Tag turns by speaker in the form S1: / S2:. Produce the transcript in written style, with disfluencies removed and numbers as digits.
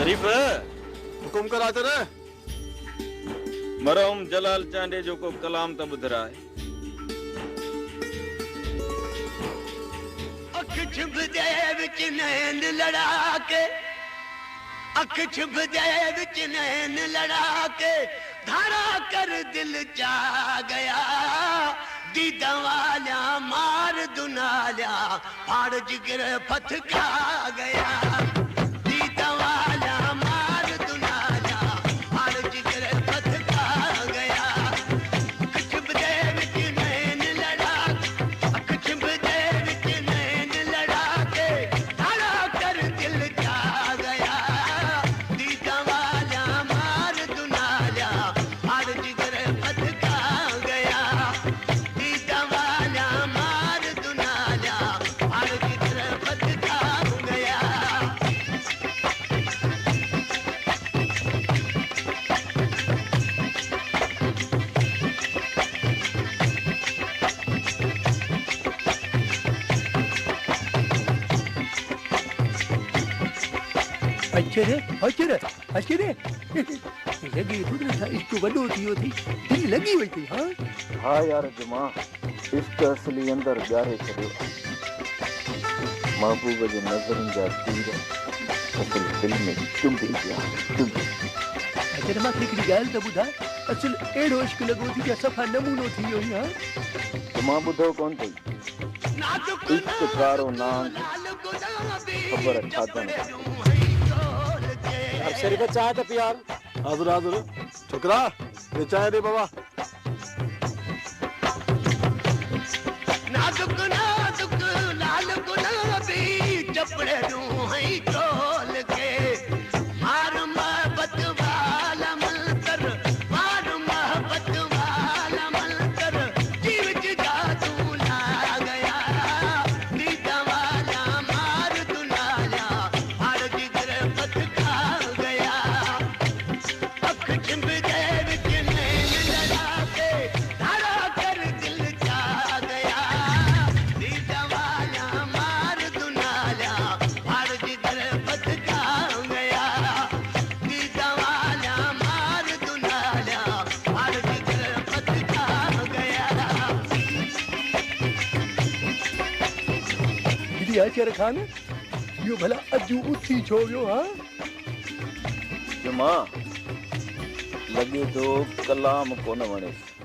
S1: शरीफ
S2: हुकुम करा तेरे
S1: मरहूम जलाल चांडे जो को कलाम त ॿुधरा है।
S3: अख छिभ दे विच नैन लड़ा के, अख छिभ दे विच नैन लड़ा के धारा कर दिल जा गया। दीदा वाल्या मार दुनाल्या फाड़ जिगर फथ खा गया। दीदा वाल्या मार दुनाल्या फाड़ जिगर फथ खा गया। अख छिभ दे विच नैन लड़ा, अख छिभ दे विच नैन लड़ा के धारा कर दिल जा गया। दीदा वाल्या मार दुनाल्या फाड़ जिगर फथ खा गया। दीदा वाल्या मार दुनाल्या फाड़ जिगर फथ खा गया।
S4: अचरे अचरे लगी थोड़ी सा इसको वडो थियो थी दिल लगी हुई थी। हाँ
S5: हाँ यार जुमा इश्क असली अंदर ॻारे छॾियो। महबूब जे नज़रनि जा तीर असल दिल में चुंबी पिया चुंबी।
S4: अचरे मां हिकिड़ी ॻाल्हि त ॿुधा, असल अहिड़ो इश्क लॻो थी जो सफ़ा नमूनो थी वियो। हाँ
S5: जुमा ॿुधो कोन थई इश्क कारो नांग ख़बर छाजन।
S2: यार शरीफ चाय तो पियार। हाजुर हाजुर छोकरा ये चाय दे बाबा।
S3: नाजुक नाजुक लाल गुलाबी चपड़े दूं है तोल के। मार मोहब्बत वाला मंतर, मार मोहब्बत वाला मंतर जीव च जादू ला गया। दीदा वाला मार दुनाल्या फाड़ जिगर फथ खा गया। अख छिभ दे विच नैन लड़ा के धारा कर दिल जा गया। दीदा वाला मार दुनाल्या फाड़ जिगर फथ खा गया। दीदा वाला मार दुनाल्या फाड़ जिगर फथ खा गया।
S4: दीदी अचर खान यो भला अजू उथी छो वियो। हाँ
S5: जुमा लॻे थो कलाम कोन वणेसि।